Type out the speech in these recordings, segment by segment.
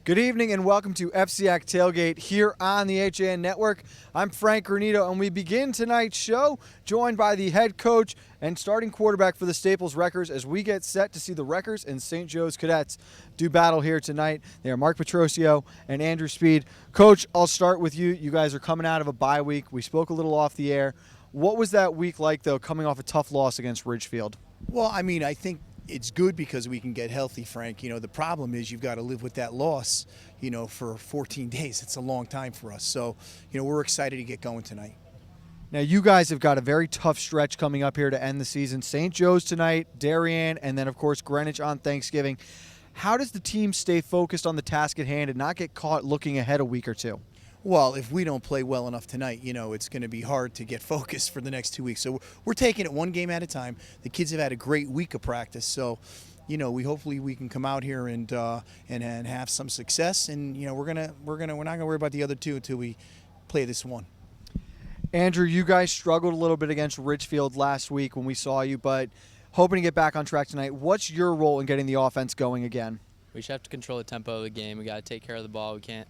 Good evening and welcome to FCIAC Tailgate here on the HAN Network. I'm Frank Granito, and we begin tonight's show joined by the head coach and starting quarterback for the Staples Wreckers as we get set to see the Wreckers and St. Joe's Cadets do battle here tonight. They are Mark Petrosio and Andrew Speed. Coach, I'll start with you. You guys are coming out of a bye week. We spoke a little off the air. What was that week like, though, coming off a tough loss against Ridgefield? Well, I think it's good because we can get healthy, Frank. The problem is you've got to live with that loss, for 14 days. It's a long time for us. So, we're excited to get going tonight. Now, you guys have got a very tough stretch coming up here to end the season. St. Joe's tonight, Darien, and then, of course, Greenwich on Thanksgiving. How does the team stay focused on the task at hand and not get caught looking ahead a week or two? Well, if we don't play well enough tonight, it's going to be hard to get focused for the next 2 weeks. So we're taking it one game at a time. The kids have had a great week of practice. So, hopefully we can come out here and have some success. And we're not gonna worry about the other two until we play this one. Andrew, you guys struggled a little bit against Ridgefield last week when we saw you, but hoping to get back on track tonight. What's your role in getting the offense going again? We should have to control the tempo of the game. We got to take care of the ball. We can't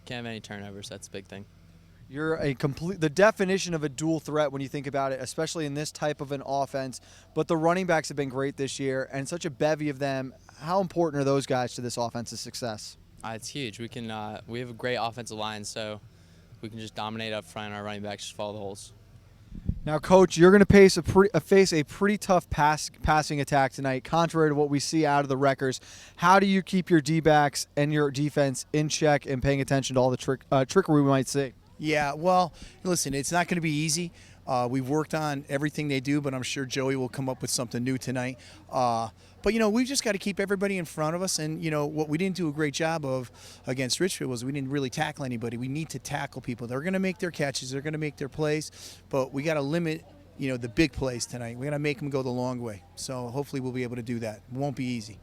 have any turnovers. That's a big thing. You're the definition of a dual threat when you think about it, especially in this type of an offense. But the running backs have been great this year, and such a bevy of them. How important are those guys to this offense's success? It's huge. We have a great offensive line, so we can just dominate up front. Our running backs just follow the holes. Now, Coach, you're going to face a pretty tough passing attack tonight, contrary to what we see out of the Wreckers. How do you keep your D-backs and your defense in check and paying attention to all the trickery we might see? Yeah, well, listen, it's not going to be easy. We've worked on everything they do, but I'm sure Joey will come up with something new tonight. But, we've just got to keep everybody in front of us. And, what we didn't do a great job of against Richfield was we didn't really tackle anybody. We need to tackle people. They're going to make their catches. They're going to make their plays. But we got to limit, the big plays tonight. We got to make them go the long way. So hopefully we'll be able to do that. It won't be easy.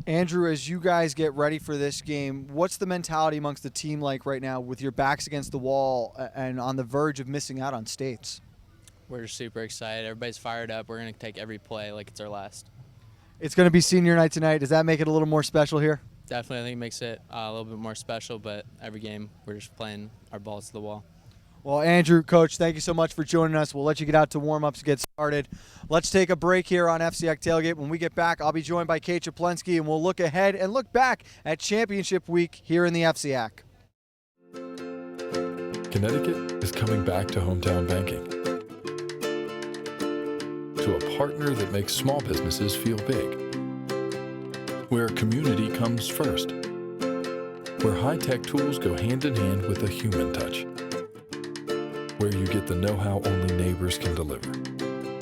Andrew, as you guys get ready for this game, what's the mentality amongst the team like right now with your backs against the wall and on the verge of missing out on states? We're super excited. Everybody's fired up. We're going to take every play like it's our last. It's going to be senior night tonight. Does that make it a little more special here? Definitely. I think it makes it a little bit more special, but every game we're just playing our balls to the wall. Well, Andrew, Coach, thank you so much for joining us. We'll let you get out to warm-ups and get started. Let's take a break here on FCIAC Tailgate. When we get back, I'll be joined by Kate Chaplensky, and we'll look ahead and look back at Championship Week here in the FCIAC. Connecticut is coming back to hometown banking, to a partner that makes small businesses feel big, where community comes first, where high-tech tools go hand in hand with a human touch, where you get the know-how only neighbors can deliver,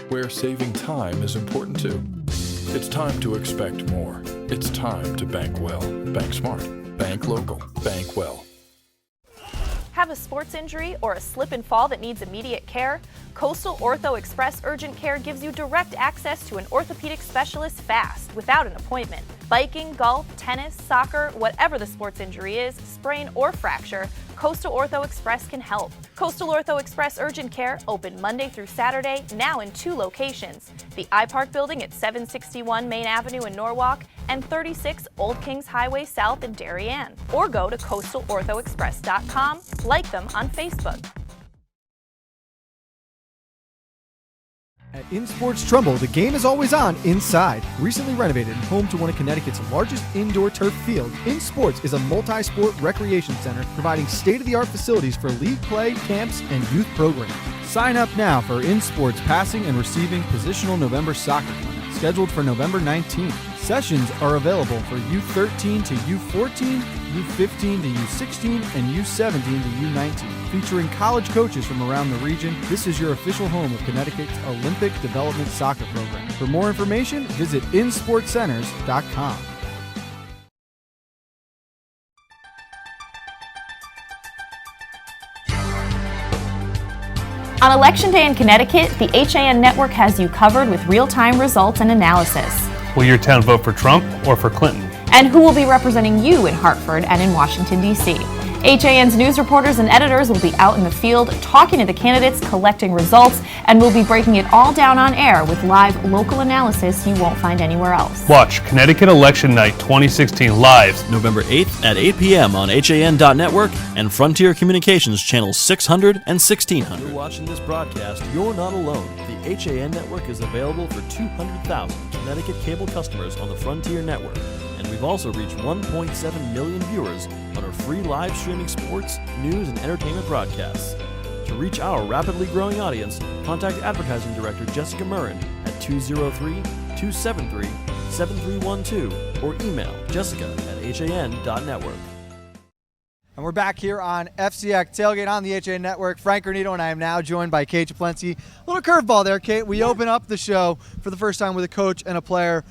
where saving time is important too. It's time to expect more. It's time to bank well, bank smart, bank local, bank well. Have a sports injury or a slip and fall that needs immediate care? Coastal Ortho Express Urgent Care gives you direct access to an orthopedic specialist fast, without an appointment. Biking, golf, tennis, soccer, whatever the sports injury is, sprain or fracture, Coastal Ortho Express can help. Coastal Ortho Express Urgent Care, open Monday through Saturday, now in 2 locations. The iPark building at 761 Main Avenue in Norwalk and 36 Old Kings Highway South in Darien. Or go to coastalorthoexpress.com, like them on Facebook. At InSports Trumbull, the game is always on inside. Recently renovated and home to one of Connecticut's largest indoor turf fields, InSports is a multi-sport recreation center providing state-of-the-art facilities for league play, camps, and youth programs. Sign up now for InSports Passing and Receiving Positional November Soccer Clinic, scheduled for November 19th. Sessions are available for U13 to U14, U15 to U16, and U17 to U19. Featuring college coaches from around the region, this is your official home of Connecticut's Olympic Development Soccer Program. For more information, visit insportcenters.com. On Election Day in Connecticut, the HAN network has you covered with real-time results and analysis. Will your town vote for Trump or for Clinton? And who will be representing you in Hartford and in Washington, D.C. HAN's news reporters and editors will be out in the field talking to the candidates, collecting results, and we'll be breaking it all down on air with live local analysis you won't find anywhere else. Watch Connecticut Election Night 2016 live November 8th at 8 p.m. on HAN.network and Frontier Communications channels 600 and 1600. You're watching this broadcast, you're not alone. The HAN network is available for 200,000 Connecticut cable customers on the Frontier network. And we've also reached 1.7 million viewers on our free live streaming sports, news, and entertainment broadcasts. To reach our rapidly growing audience, contact Advertising Director Jessica Murrin at 203-273-7312 or email jessica@han.network. And we're back here on FCIAC Tailgate on the HAN Network. Frank Granito and I am now joined by Kate Chaplensky. A little curveball there, Kate. We open up the show for the first time with a coach and a player.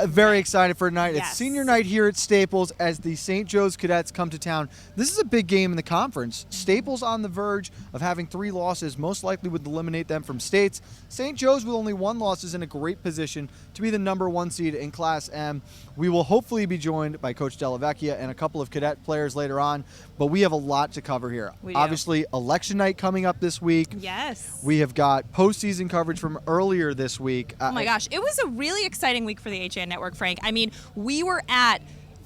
Very excited for tonight. Yes. It's senior night here at Staples as the St. Joe's Cadets come to town. This is a big game in the conference. Staples on the verge of having 3 losses, most likely would eliminate them from states. St. Joe's with only 1 loss is in a great position to be the number 1 seed in Class M. We will hopefully be joined by Coach Della Vecchia and a couple of cadet players later on, but we have a lot to cover here. We do. Obviously, election night coming up this week. Yes. We have got postseason coverage from earlier this week. Oh my gosh, it was a really exciting week for the HAN network, Frank. I mean, we were at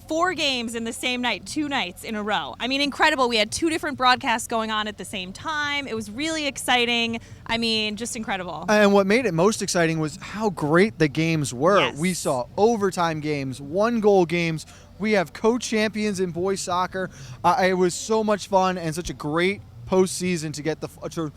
4 games in the same night, 2 nights in a row. I mean, incredible. We had 2 different broadcasts going on at the same time. It was really exciting. I mean, just incredible. And what made it most exciting was how great the games were. Yes. We saw overtime games, 1-goal games. We have co-champions in boys soccer. It was so much fun and such a great postseason to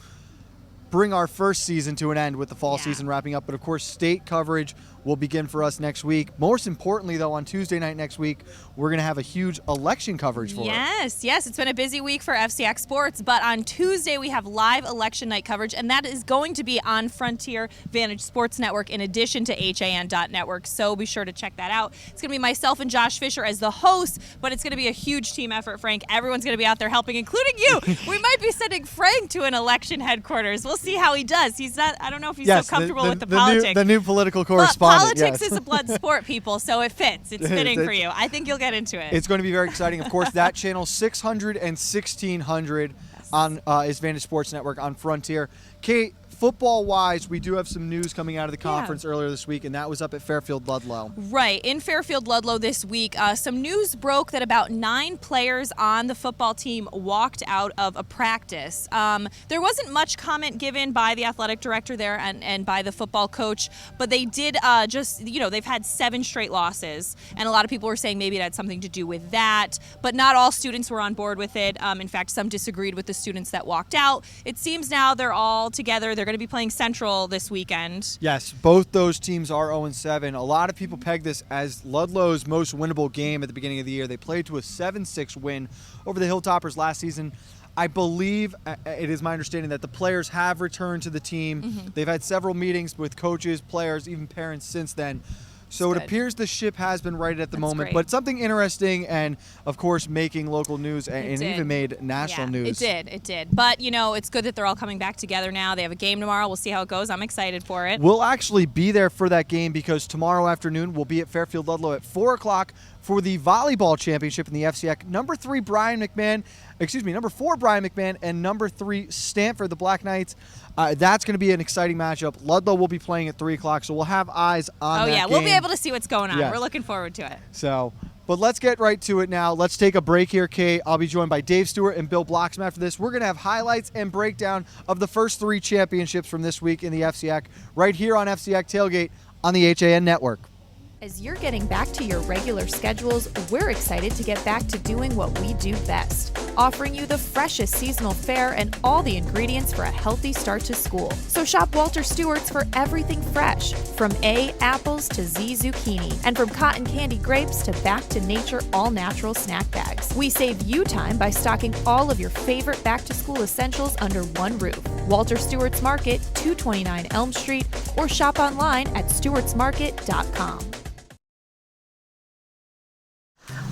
bring our first season to an end with the fall season wrapping up. But of course, state coverage will begin for us next week. Most importantly, though, on Tuesday night next week, we're going to have a huge election coverage for it. Yes. It's been a busy week for FCIAC Sports, but on Tuesday we have live election night coverage, and that is going to be on Frontier Vantage Sports Network in addition to HAN.network, so be sure to check that out. It's going to be myself and Josh Fisher as the hosts, but it's going to be a huge team effort, Frank. Everyone's going to be out there helping, including you. We might be sending Frank to an election headquarters. We'll see how he does. He's not, I don't know if he's so comfortable with the politics. The new political correspondent. Politics is a blood sport, people, so it fits. It's fitting for you. I think you'll get into it. It's going to be very exciting. Of course, that channel 600 and 1600 on is Vantage Sports Network on Frontier. Kate, football-wise, we do have some news coming out of the conference earlier this week, and that was up at Fairfield-Ludlow. Right. In Fairfield-Ludlow this week, some news broke that about 9 players on the football team walked out of a practice. There wasn't much comment given by the athletic director there and by the football coach, but they did they've had 7 straight losses, and a lot of people were saying maybe it had something to do with that, but not all students were on board with it. In fact, some disagreed with the students that walked out. It seems now they're all together. They're going to be playing Central this weekend. Yes, both those teams are 0-7. A lot of people peg this as Ludlow's most winnable game at the beginning of the year. They played to a 7-6 win over the Hilltoppers last season. I believe it is my understanding that the players have returned to the team. Mm-hmm. They've had several meetings with coaches, players, even parents since then. So it appears the ship has been righted at the moment, but something interesting and, of course, making local news and even made national news. It did. But, it's good that they're all coming back together now. They have a game tomorrow. We'll see how it goes. I'm excited for it. We'll actually be there for that game because tomorrow afternoon we'll be at Fairfield Ludlow at 4 o'clock for the volleyball championship in the FCIAC. Number 4 Brian McMahon and number 3 Stanford, the Black Knights. That's going to be an exciting matchup. Ludlow will be playing at 3 o'clock, so we'll have eyes on that game. We'll be able to see what's going on. Yes. We're looking forward to it. But let's get right to it now. Let's take a break here, Kate. I'll be joined by Dave Stewart and Bill Bloxam after this. We're going to have highlights and breakdown of the first 3 championships from this week in the FCIAC right here on FCIAC Tailgate on the HAN Network. As you're getting back to your regular schedules, we're excited to get back to doing what we do best, offering you the freshest seasonal fare and all the ingredients for a healthy start to school. So shop Walter Stewart's for everything fresh, from A, apples to Z, zucchini, and from cotton candy grapes to back to nature all-natural snack bags. We save you time by stocking all of your favorite back-to-school essentials under one roof. Walter Stewart's Market, 229 Elm Street, or shop online at stewartsmarket.com.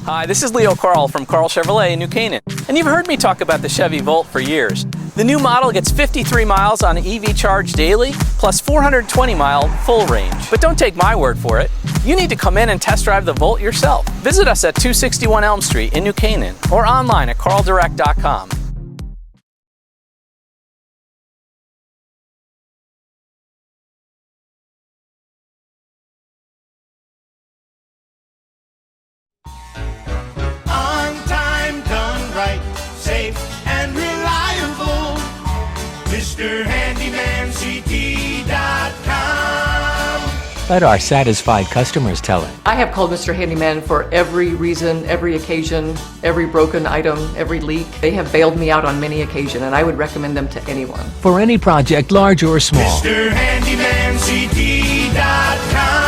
Hi, this is Leo Carl from Carl Chevrolet in New Canaan, and you've heard me talk about the Chevy Volt for years. The new model gets 53 miles on EV charge daily, plus 420-mile full range. But don't take my word for it. You need to come in and test drive the Volt yourself. Visit us at 261 Elm Street in New Canaan or online at carldirect.com. Let our satisfied customers tell it. I have called Mr. Handyman for every reason, every occasion, every broken item, every leak. They have bailed me out on many occasions, and I would recommend them to anyone. For any project, large or small. MrHandymanCT.com.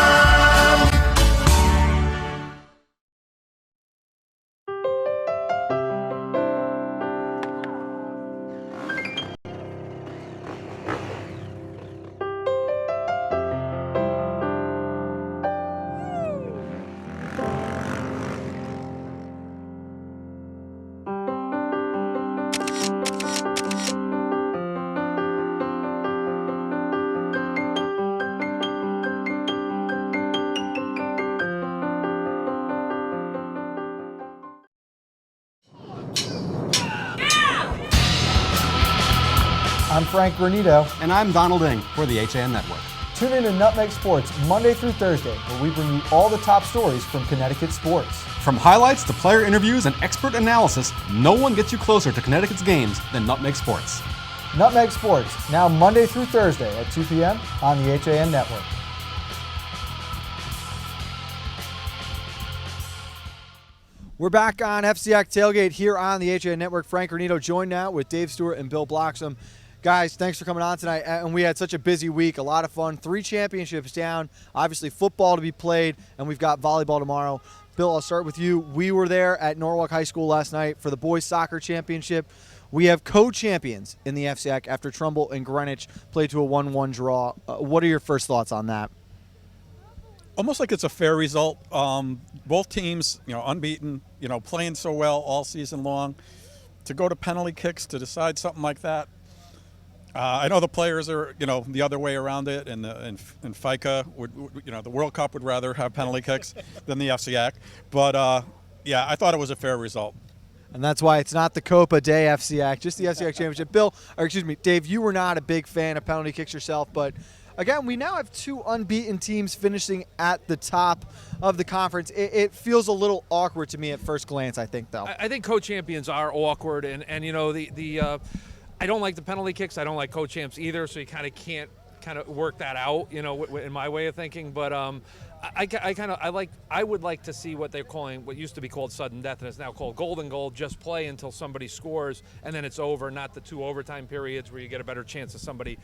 I'm Frank Granito. And I'm Donald Ing for the HAN Network. Tune in to Nutmeg Sports Monday through Thursday, where we bring you all the top stories from Connecticut sports. From highlights to player interviews and expert analysis, no one gets you closer to Connecticut's games than Nutmeg Sports. Nutmeg Sports, now Monday through Thursday at 2 p.m. on the HAN Network. We're back on FCIAC Tailgate here on the HAN Network. Frank Granito joined now with Dave Stewart and Bill Bloxham. Guys, thanks for coming on tonight. And we had such a busy week, a lot of fun. 3 championships down, obviously football to be played, and we've got volleyball tomorrow. Bill, I'll start with you. We were there at Norwalk High School last night for the boys soccer championship. We have co-champions in the FCIAC after Trumbull and Greenwich played to a 1-1 draw. What are your first thoughts on that? Almost like it's a fair result. Both teams, unbeaten, playing so well all season long. To go to penalty kicks to decide something like that. I know the players are, the other way around it, and FICA would, the World Cup would rather have penalty kicks than the FCIAC. But yeah, I thought it was a fair result. And that's why it's not the Copa Day FCIAC, just the FCIAC Championship. Bill, or excuse me, Dave, you were not a big fan of penalty kicks yourself, but again, we now have 2 unbeaten teams finishing at the top of the conference. It feels a little awkward to me at first glance, I think, though. I think co-champions are awkward, and I don't like the penalty kicks. I don't like co-champs either, so you kind of can't work that out, in my way of thinking. But I would like to see what they're calling, what used to be called sudden death, and it's now called golden goal. Just play until somebody scores, and then it's over. Not the 2 overtime periods where you get a better chance of somebody,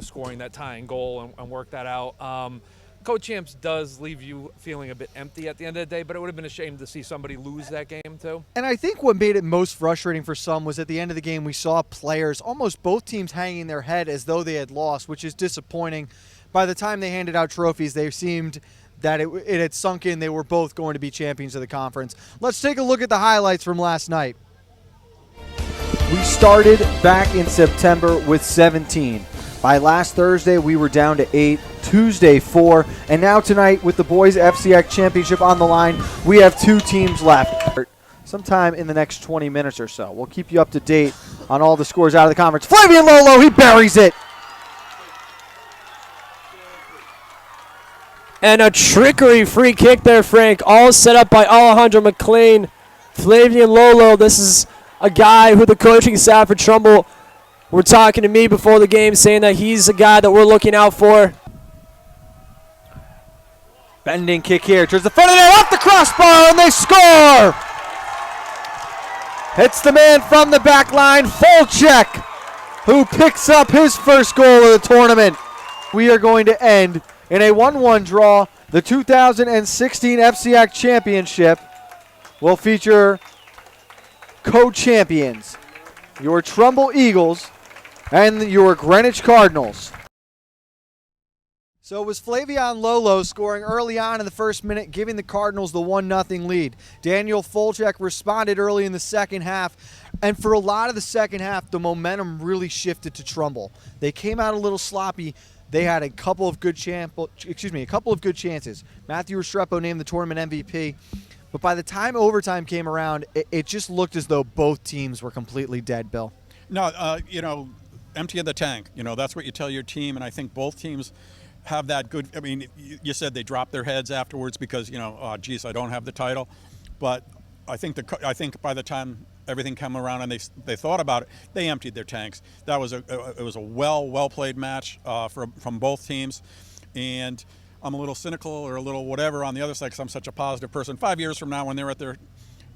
scoring that tying goal and work that out. Co-champs does leave you feeling a bit empty at the end of the day, but it would have been a shame to see somebody lose that game too. And I think what made it most frustrating for some was at the end of the game we saw players, almost both teams, hanging their head as though they had lost, which is disappointing. By the time they handed out trophies, they seemed that it had sunk in. They were both going to be champions of the conference. Let's take a look at the highlights from last night. We started back in September with 17. By last Thursday, we were down to 8, Tuesday 4, and now tonight with the Boys FCIAC Championship on the line, we have 2 teams left. Sometime in the next 20 minutes or so. We'll keep you up to date on all the scores out of the conference. Flavian Lolo, he buries it! And a trickery free kick there, Frank. All set up by Alejandro McLean. Flavian Lolo, this is a guy who the coaching staff at Trumbull were talking to me before the game, saying that he's a guy that we're looking out for. Bending kick here, towards the front of the net, off the crossbar, and they score! Hits the man from the back line, Fulchek, who picks up his first goal of the tournament. We are going to end in a 1-1 draw. The 2016 FCIAC Championship will feature co-champions, your Trumbull Eagles and your Greenwich Cardinals. So it was Flavion Lolo scoring early on in the first minute, giving the Cardinals the 1-0 lead. Daniel Folchek responded early in the second half, and for a lot of the second half, the momentum really shifted to Trumbull. They came out a little sloppy. They had a couple of good chances. Matthew Restrepo named the tournament MVP. But by the time overtime came around, it just looked as though both teams were completely dead, Bill. No, emptying the tank. That's what you tell your team, and I think both teams have that good. I mean, you said they dropped their heads afterwards because oh geez, I don't have the title. But I think by the time everything came around and they thought about it, they emptied their tanks. That was it was a well played match from both teams, and I'm a little cynical or a little whatever on the other side because I'm such a positive person. 5 years from now, when they're at their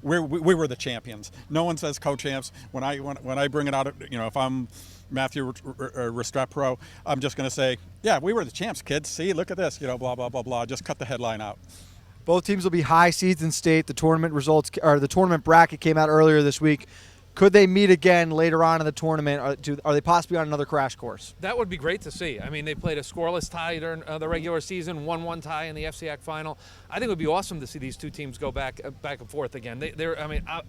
we were the champions. No one says co-champs. When I bring it out, if I'm Matthew Restrepo, I'm just going to say, yeah, we were the champs, kids. See, look at this, blah, blah, blah, blah. Just cut the headline out. Both teams will be high seeds in state. The tournament results, or the tournament bracket came out earlier this week. Could they meet again later on in the tournament? Are they possibly on another crash course? That would be great to see. I mean, they played a scoreless tie during the regular season, 1-1 tie in the FCIAC final. I think it would be awesome to see these two teams go back and forth again. They're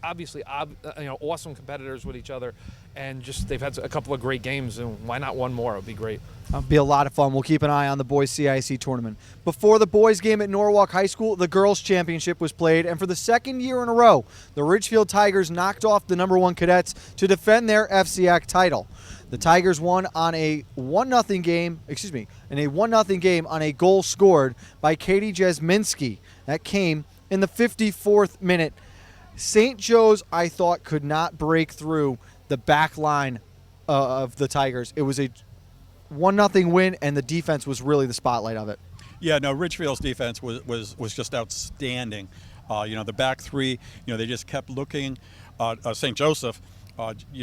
obviously, awesome competitors with each other, and just they've had a couple of great games, and why not one more? It would be great. It'll be a lot of fun. We'll keep an eye on the boys CIC tournament. Before the boys game at Norwalk High School, the girls championship was played, and for the second year in a row, the Ridgefield Tigers knocked off the #1 Cadets to defend their FCIAC title. The Tigers won on a 1-0 game, in a 1-0 game on a goal scored by Katie Jasminski. That came in the 54th minute. St. Joe's, I thought, could not break through the back line of the Tigers. It was a 1-0 win, and the defense was really the spotlight of it. Yeah, no, Ridgefield's defense was just outstanding. The back three, they just kept looking. St. Joseph,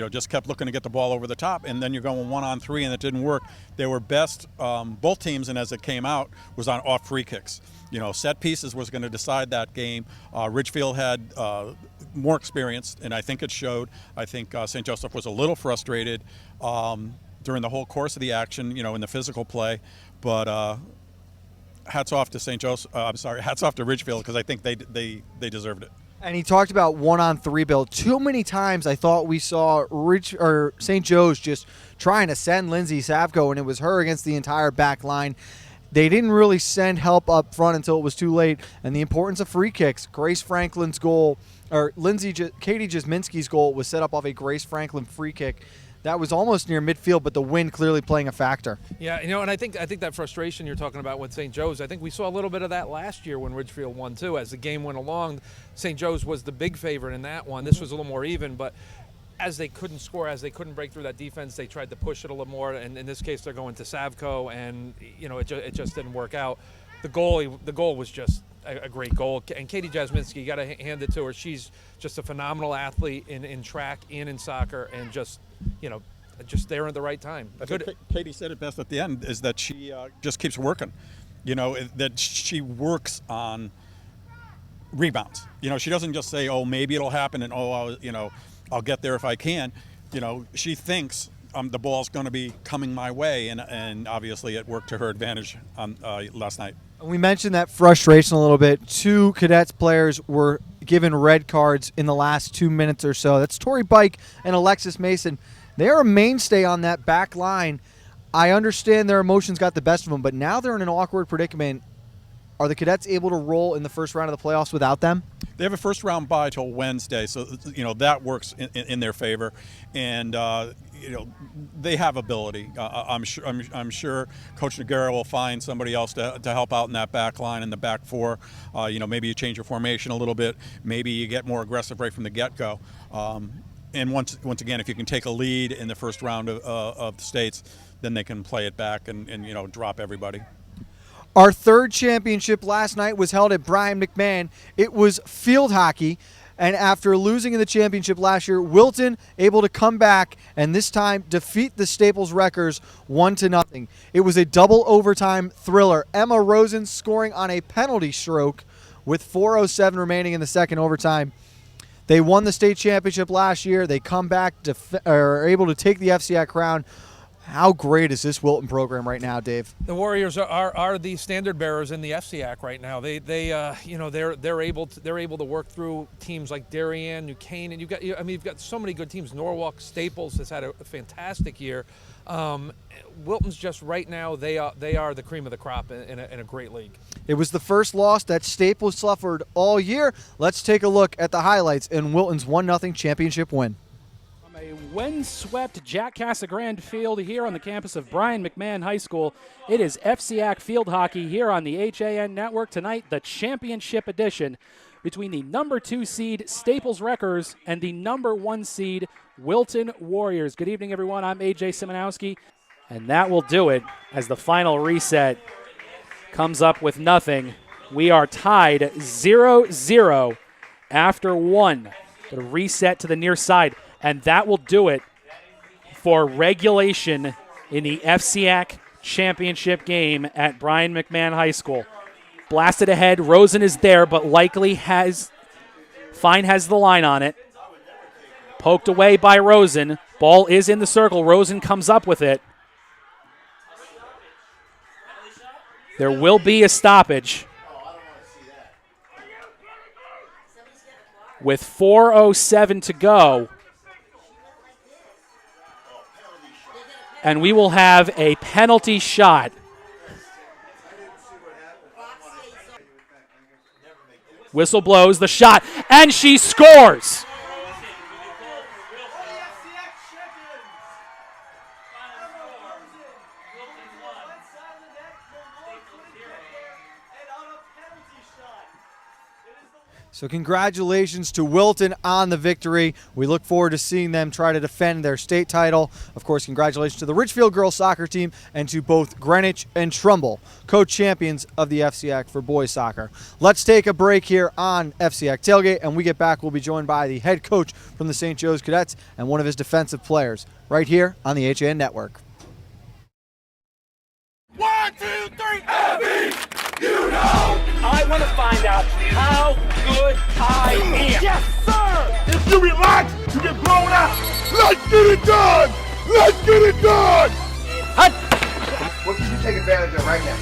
just kept looking to get the ball over the top, and then you're going 1-on-3, and it didn't work. They were best, both teams, and as it came out, was on off free kicks. Set pieces was going to decide that game. Ridgefield had more experience, and I think it showed. I think St. Joseph was a little frustrated during the whole course of the action, in the physical play, but hats off to hats off to Ridgefield, because I think they deserved it. And he talked about 1-on-3, Bill. Too many times I thought we saw St. Joe's just trying to send Lindsay Savko, and it was her against the entire back line. They didn't really send help up front until it was too late, and the importance of free kicks. Grace Franklin's goal, or Katie Jasminski's goal, was set up off a Grace Franklin free kick. That was almost near midfield, but the wind clearly playing a factor. Yeah, and I think that frustration you're talking about with St. Joe's, I think we saw a little bit of that last year when Ridgefield won too. As the game went along, St. Joe's was the big favorite in that one. This was a little more even, but as they couldn't score, as they couldn't break through that defense, they tried to push it a little more. And in this case, they're going to Savko, and it just didn't work out. The goal was just a great goal, and Katie Jasminski, you got to hand it to her. She's just a phenomenal athlete in track and in soccer, and just there at the right time. Katie said it best at the end, is that she just keeps working. That she works on rebounds. She doesn't just say, oh, maybe it'll happen, and I'll get there if I can. She thinks the ball's going to be coming my way, and obviously it worked to her advantage last night. We mentioned that frustration a little bit. 2 Cadets players were given red cards in the last 2 minutes or so. That's Tori Bike and Alexis Mason. They're a mainstay on that back line. I understand their emotions got the best of them, but now they're in an awkward predicament. Are the Cadets able to roll in the first round of the playoffs without them? They have a first round bye till Wednesday, so that works in their favor, and they have ability. I'm sure Coach Noguera will find somebody else to help out in that back line and the back four. Maybe you change your formation a little bit. Maybe you get more aggressive right from the get-go. And once again, if you can take a lead in the first round of the states, then they can play it back and drop everybody. Our third championship last night was held at Brian McMahon. It was field hockey, and after losing in the championship last year, Wilton able to come back and this time defeat the Staples Wreckers 1-0. It was a double overtime thriller. Emma Rosen scoring on a penalty stroke with 4:07 remaining in the second overtime. They won the state championship last year. They come back, are able to take the FCIAC crown. How great is this Wilton program right now, Dave? The Warriors are the standard bearers in the FCIAC right now. They're able to work through teams like Darien, New Canaan. You've got so many good teams. Norwalk, Staples has had a fantastic year. Wilton's just right now they are the cream of the crop in a great league. It was the first loss that Staples suffered all year. Let's take a look at the highlights in Wilton's 1-0 championship win. A windswept Jack Casagrande Field here on the campus of Brian McMahon High School. It is FCIAC Field Hockey here on the HAN Network tonight, the championship edition between the number 2 seed Staples Wreckers and the number 1 seed Wilton Warriors. Good evening, everyone. I'm AJ Simonowski, and that will do it as the final reset comes up with nothing. We are tied 0-0 after 1. The reset to the near side. And that will do it for regulation in the FCIAC championship game at Brian McMahon High School. Blasted ahead. Rosen is there, but likely Fine has the line on it. Poked away by Rosen. Ball is in the circle. Rosen comes up with it. There will be a stoppage. With 4:07 to go. And we will have a penalty shot. Whistle blows, the shot, and she scores! So congratulations to Wilton on the victory. We look forward to seeing them try to defend their state title. Of course, congratulations to the Richfield girls soccer team and to both Greenwich and Trumbull, co-champions of the FCIAC for boys soccer. Let's take a break here on FCIAC Tailgate, and we get back, we'll be joined by the head coach from the St. Joe's Cadets and one of his defensive players right here on the HAN Network. 1, 2, 3, Abby! You know! I want to find out how good I am. Yes, sir! If you relax, you get blown out. Let's get it done! Let's get it done! What can you take advantage of right now?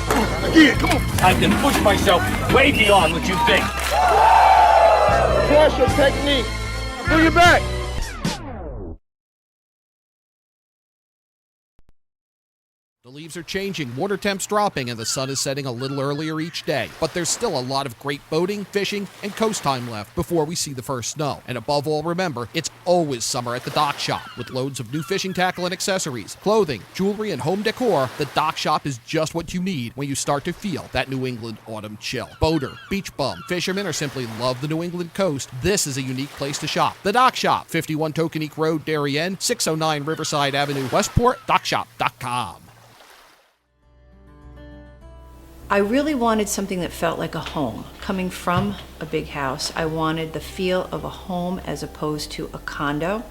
Again, come on. I can push myself way beyond what you think. Pressure technique. Bring it back. The leaves are changing, water temps dropping, and the sun is setting a little earlier each day. But there's still a lot of great boating, fishing, and coast time left before we see the first snow. And above all, remember, it's always summer at the Dock Shop. With loads of new fishing tackle and accessories, clothing, jewelry, and home decor, the Dock Shop is just what you need when you start to feel that New England autumn chill. Boater, beach bum, fisherman, or simply love the New England coast, this is a unique place to shop. The Dock Shop, 51 Tokenique Road, Darien, 609 Riverside Avenue, Westport, dockshop.com. I really wanted something that felt like a home. Coming from a big house, I wanted the feel of a home as opposed to a condo.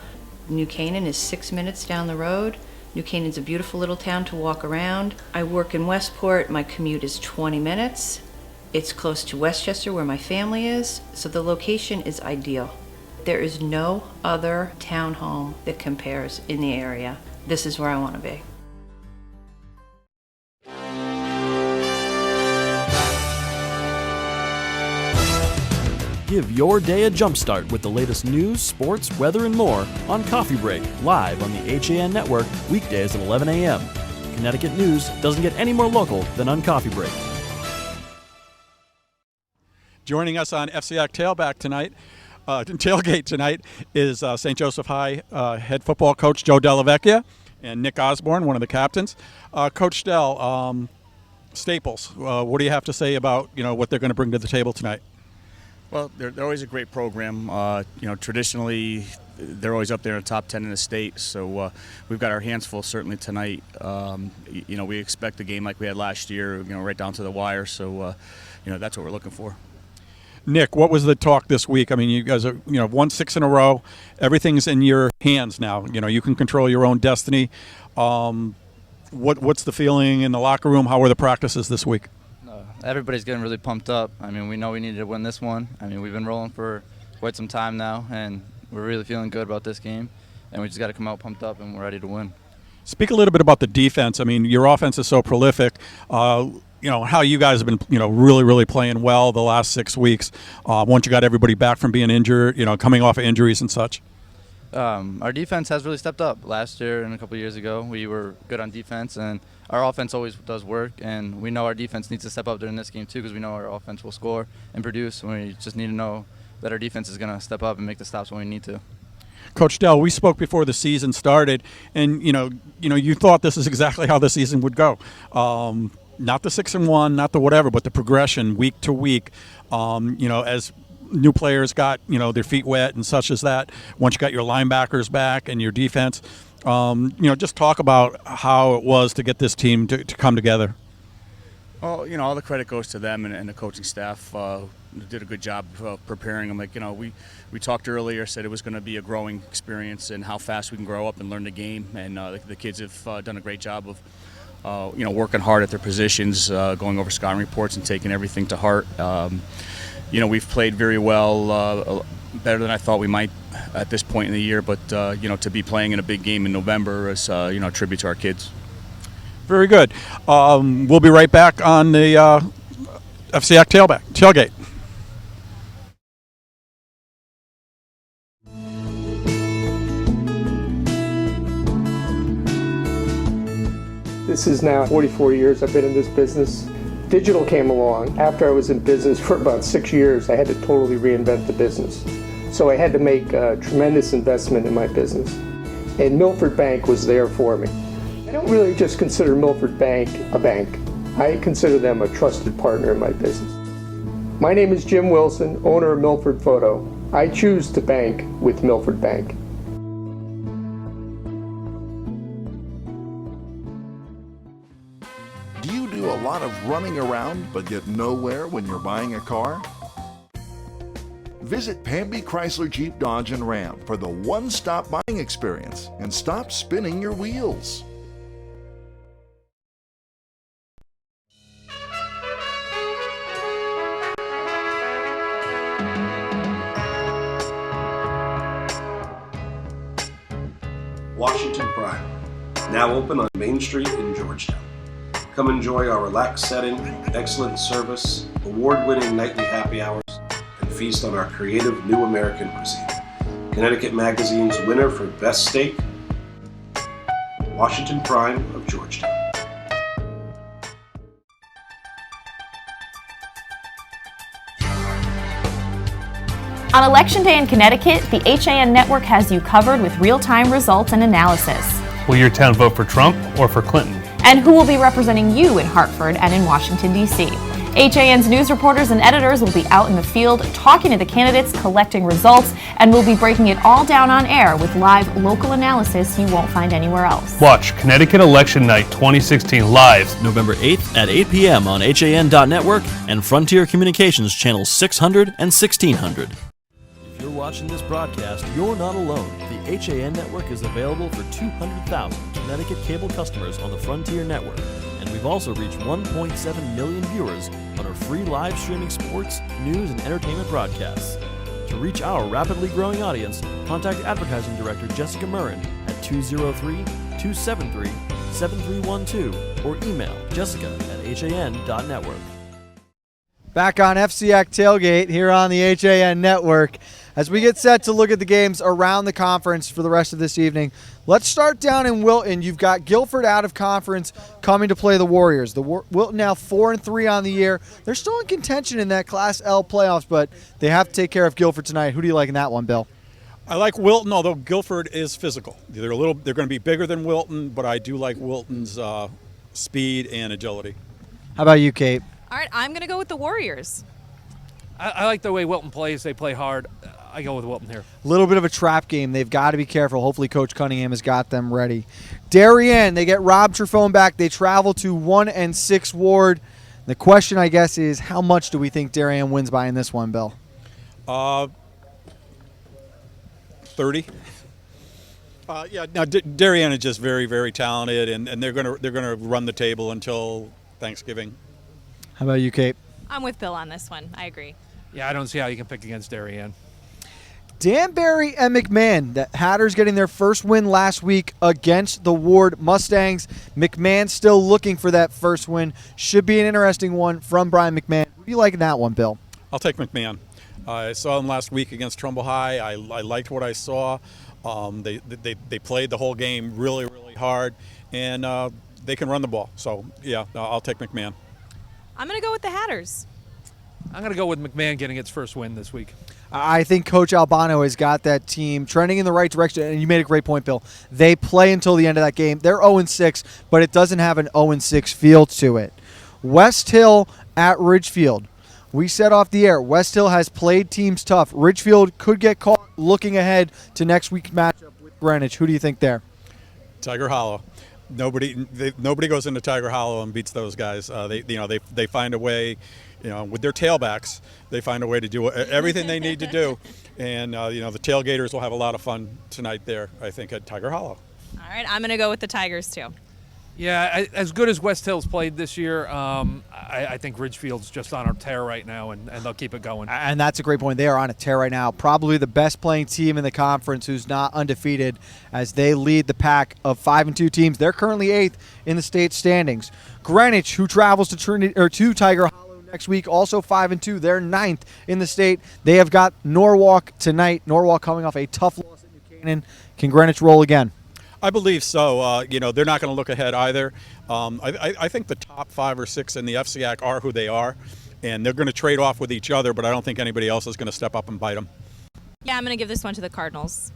New Canaan is 6 minutes down the road. New Canaan's a beautiful little town to walk around. I work in Westport. My commute is 20 minutes. It's close to Westchester where my family is, so the location is ideal. There is no other townhome that compares in the area. This is where I want to be. Give your day a jumpstart with the latest news, sports, weather, and more on Coffee Break, live on the HAN Network, weekdays at 11 a.m. Connecticut news doesn't get any more local than on Coffee Break. Joining us on FCIAC Tailgate tonight is St. Joseph High head football coach Joe Dellavecchia and Nick Osborne, one of the captains. Coach Dell, Staples, what do you have to say about what they're going to bring to the table tonight? Well, they're always a great program. Traditionally, they're always up there in the top 10 in the state. So we've got our hands full certainly tonight. We expect a game like we had last year, right down to the wire. So, that's what we're looking for. Nick, what was the talk this week? I mean, you guys are, won 6 in a row. Everything's in your hands now. You can control your own destiny. What's the feeling in the locker room? How were the practices this week? Everybody's getting really pumped up. I mean, we know we needed to win this one. I mean, we've been rolling for quite some time now, and we're really feeling good about this game. And we just got to come out pumped up, and we're ready to win. Speak a little bit about the defense. I mean, your offense is so prolific. How you guys have been, really, really playing well the last 6 weeks. Once you got everybody back from being injured, coming off of injuries and such. Our defense has really stepped up. Last year and a couple years ago, we were good on defense, and our offense always does work. And we know our defense needs to step up during this game too, because we know our offense will score and produce. And we just need to know that our defense is going to step up and make the stops when we need to. Coach Dell, we spoke before the season started, and you thought this is exactly how the season would go. Not the 6-1, not the whatever, but the progression week to week. As new players got their feet wet and such as that. Once you got your linebackers back and your defense, just talk about how it was to get this team to come together. Well, all the credit goes to them and the coaching staff. Did a good job of preparing them. We talked earlier, said it was going to be a growing experience and how fast we can grow up and learn the game. And the kids have done a great job of, working hard at their positions, going over scouting reports and taking everything to heart. We've played very well, better than I thought we might at this point in the year. But, to be playing in a big game in November is, a tribute to our kids. Very good. We'll be right back on the FCIAC Tailgate. This is now 44 years I've been in this business. Digital came along. After I was in business for about 6 years, I had to totally reinvent the business. So I had to make a tremendous investment in my business. And Milford Bank was there for me. I don't really just consider Milford Bank a bank. I consider them a trusted partner in my business. My name is Jim Wilson, owner of Milford Photo. I choose to bank with Milford Bank. Do you do a lot of running around but get nowhere when you're buying a car? Visit Pamby Chrysler Jeep Dodge and Ram for the one-stop buying experience and stop spinning your wheels. Washington Prime, now open on Main Street in Georgetown. Come enjoy our relaxed setting, excellent service, award-winning nightly happy hours, and feast on our creative new American cuisine. Connecticut Magazine's winner for Best Steak, Washington Prime of Georgetown. On Election Day in Connecticut, the HAN Network has you covered with real-time results and analysis. Will your town vote for Trump or for Clinton? And who will be representing you in Hartford and in Washington, D.C.? HAN's news reporters and editors will be out in the field talking to the candidates, collecting results, and we'll be breaking it all down on air with live local analysis you won't find anywhere else. Watch Connecticut Election Night 2016 live November 8th at 8 p.m. on HAN.network and Frontier Communications channels 600 and 1600. If you're watching this broadcast, you're not alone. The HAN Network is available for 200,000 Connecticut cable customers on the Frontier Network. And we've also reached 1.7 million viewers on our free live streaming sports, news, and entertainment broadcasts. To reach our rapidly growing audience, contact Advertising Director Jessica Murrin at 203-273-7312 or email jessica@han.network. Back on FCIAC Tailgate here on the HAN Network. As we get set to look at the games around the conference for the rest of this evening, let's start down in Wilton. You've got Guilford out of conference coming to play the Warriors. Wilton now 4-3 on the year. They're still in contention in that Class L playoffs, but they have to take care of Guilford tonight. Who do you like in that one, Bill? I like Wilton, although Guilford is physical. They're going to be bigger than Wilton, but I do like Wilton's speed and agility. How about you, Kate? All right, I'm going to go with the Warriors. I like the way Wilton plays. They play hard. I go with Wilton here. A little bit of a trap game. They've got to be careful. Hopefully Coach Cunningham has got them ready. Darien, they get Rob Trefone back. They travel to 1-6 Ward. The question, I guess, is how much do we think Darien wins by in this one, Bill? 30. Darien is just very, very talented, and they're gonna run the table until Thanksgiving. How about you, Kate? I'm with Bill on this one. I agree. Yeah, I don't see how you can pick against Darien. Danbury and McMahon, the Hatters getting their first win last week against the Ward Mustangs. McMahon still looking for that first win. Should be an interesting one from Brian McMahon. Who do you like in that one, Bill? I'll take McMahon. I saw him last week against Trumbull High. I liked what I saw. They played the whole game really, really hard, and they can run the ball. So, yeah, I'll take McMahon. I'm going to go with the Hatters. I'm going to go with McMahon getting its first win this week. I think Coach Albano has got that team trending in the right direction, and you made a great point, Bill. They play until the end of that game. They're 0-6, but it doesn't have an 0-6 feel to it. West Hill at Ridgefield. We said off the air, West Hill has played teams tough. Ridgefield could get caught looking ahead to next week's matchup with Greenwich. Who do you think there? Tiger Hollow. Nobody goes into Tiger Hollow and beats those guys. They find a way, with their tailbacks, they find a way to do everything they need to do. And the tailgaters will have a lot of fun tonight there, I think, at Tiger Hollow. All right, I'm going to go with the Tigers too. Yeah, as good as West Hill's played this year, I think Ridgefield's just on a tear right now, and they'll keep it going. And that's a great point. They are on a tear right now. Probably the best playing team in the conference who's not undefeated as they lead the pack of 5-2 teams. They're currently 8th in the state standings. Greenwich, who travels to Tiger Hollow next week, also 5-2. They're 9th in the state. They have got Norwalk tonight. Norwalk coming off a tough loss at New Canaan. Can Greenwich roll again? I believe so. They're not going to look ahead either. I think the top 5 or 6 in the FCIAC are who they are, and they're going to trade off with each other, but I don't think anybody else is going to step up and bite them. Yeah, I'm going to give this one to the Cardinals.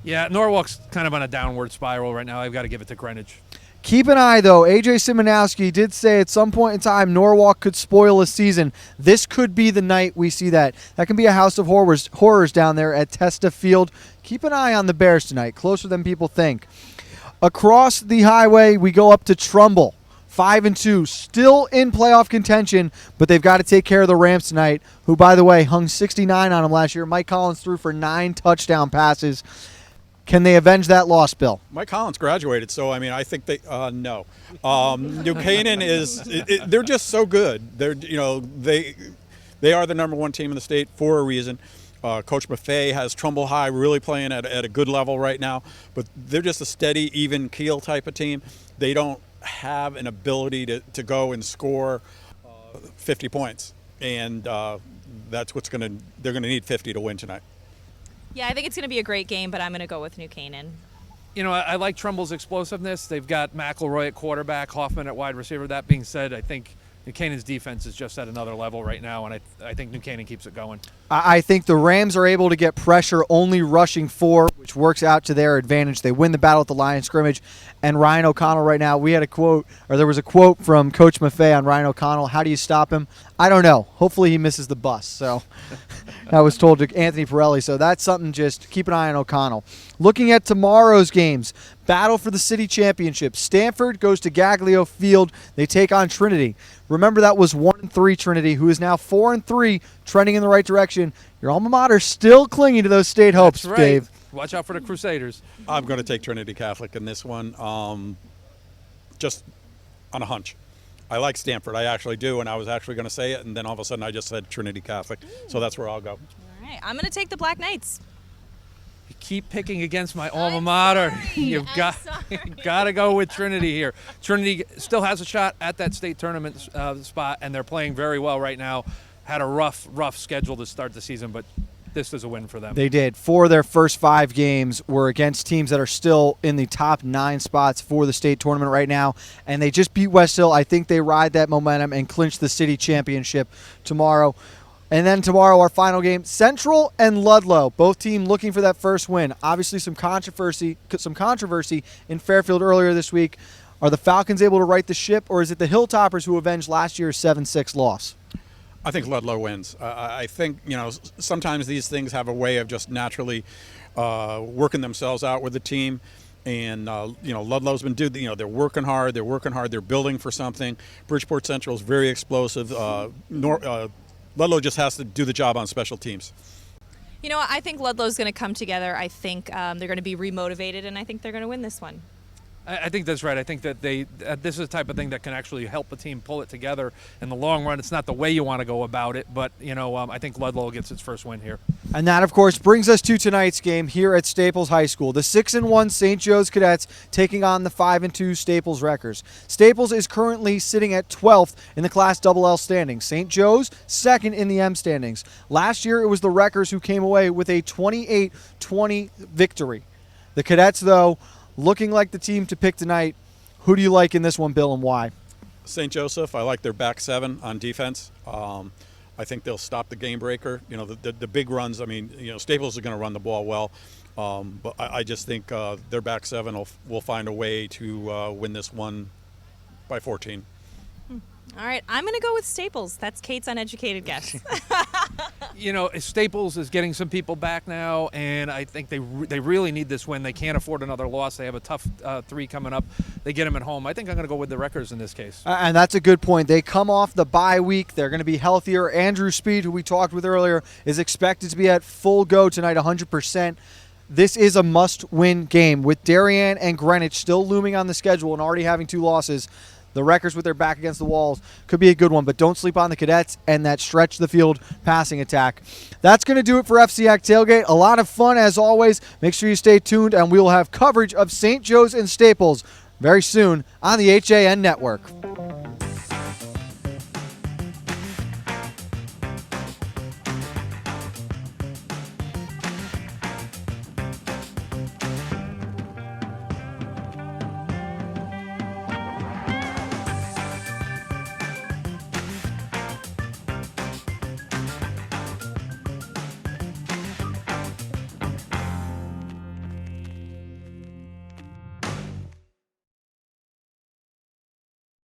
Yeah, Norwalk's kind of on a downward spiral right now. I've got to give it to Greenwich. Keep an eye, though. A.J. Simonowski did say at some point in time Norwalk could spoil a season. This could be the night we see that. That can be a house of horrors down there at Testa Field. Keep an eye on the Bears tonight, closer than people think. Across the highway, we go up to Trumbull, 5-2, still in playoff contention, but they've got to take care of the Rams tonight, who, by the way, hung 69 on them last year. Mike Collins threw for 9 touchdown passes. Can they avenge that loss, Bill? Mike Collins graduated, so I think they no. New Canaan they're just so good. They are the number 1 team in the state for a reason. Coach Maffei has Trumbull High really playing at a good level right now, but they're just a steady, even keel type of team. They don't have an ability to go and score 50 points, and that's they're going to need 50 to win tonight. Yeah, I think it's going to be a great game, but I'm going to go with New Canaan. I like Trumbull's explosiveness. They've got McElroy at quarterback, Hoffman at wide receiver. That being said, I think New Canaan's defense is just at another level right now, and I think New Canaan keeps it going. I think the Rams are able to get pressure only rushing 4, which works out to their advantage. They win the battle at the line of scrimmage. And Ryan O'Connell right now, there was a quote from Coach Maffei on Ryan O'Connell. How do you stop him? I don't know. Hopefully he misses the bus. So that was told to Anthony Pirelli. So that's something, just keep an eye on O'Connell. Looking at tomorrow's games, battle for the city championship. Stanford goes to Gaglio Field. They take on Trinity. Remember, that was 1-3 Trinity, who is now 4-3, trending in the right direction. Your alma mater still clinging to those state hopes, That's right. Dave. Watch out for the Crusaders. I'm going to take Trinity Catholic in this one, just on a hunch. I like Stanford, I actually do, and I was actually going to say it, and then all of a sudden I just said Trinity Catholic. So that's where I'll go. All right, I'm going to take the Black Knights. You keep picking against my alma mater. You've got to go with Trinity here. Trinity still has a shot at that state tournament spot, and they're playing very well right now. Had a rough schedule to start the season, but this is a win for them. They did. 4 of their first 5 games were against teams that are still in the top 9 spots for the state tournament right now, and they just beat West Hill. I think they ride that momentum and clinch the city championship tomorrow. And then tomorrow, our final game, Central and Ludlow, both teams looking for that first win. Obviously, some controversy in Fairfield earlier this week. Are the Falcons able to right the ship, or is it the Hilltoppers who avenged last year's 7-6 loss? I think Ludlow wins. I think, sometimes these things have a way of just naturally working themselves out with the team. And, Ludlow's been they're working hard, they're building for something. Bridgeport Central is very explosive. Ludlow just has to do the job on special teams. I think Ludlow's going to come together. I think they're going to be remotivated, and I think they're going to win this one. I think that's right. I think that this is the type of thing that can actually help a team pull it together in the long run. It's not the way you want to go about it, but I think Ludlow gets its first win here. And that, of course, brings us to tonight's game here at Staples High School. The 6-1 St. Joe's Cadets taking on the 5-2 Staples Wreckers. Staples is currently sitting at 12th in the Class LL standings. St. Joe's second in the M standings. Last year, it was the Wreckers who came away with a 28-20 victory. The Cadets, though, looking like the team to pick tonight. Who do you like in this one, Bill, and why? St. Joseph, I like their back seven on defense. I think they'll stop the game breaker. The big runs, Staples are going to run the ball well. But I just think their back seven will find a way to win this one by 14. All right, I'm going to go with Staples. That's Kate's uneducated guess. Staples is getting some people back now, and I think they really need this win. They can't afford another loss. They have a tough 3 coming up. They get them at home. I think I'm going to go with the Wreckers in this case. And that's a good point. They come off the bye week. They're going to be healthier. Andrew Speed, who we talked with earlier, is expected to be at full go tonight, 100%. This is a must-win game. With Darien and Greenwich still looming on the schedule and already having 2 losses, the Wreckers with their back against the walls could be a good one, but don't sleep on the Cadets and that stretch the field passing attack. That's going to do it for FCIAC Tailgate. A lot of fun as always. Make sure you stay tuned, and we will have coverage of St. Joe's and Staples very soon on the HAN Network.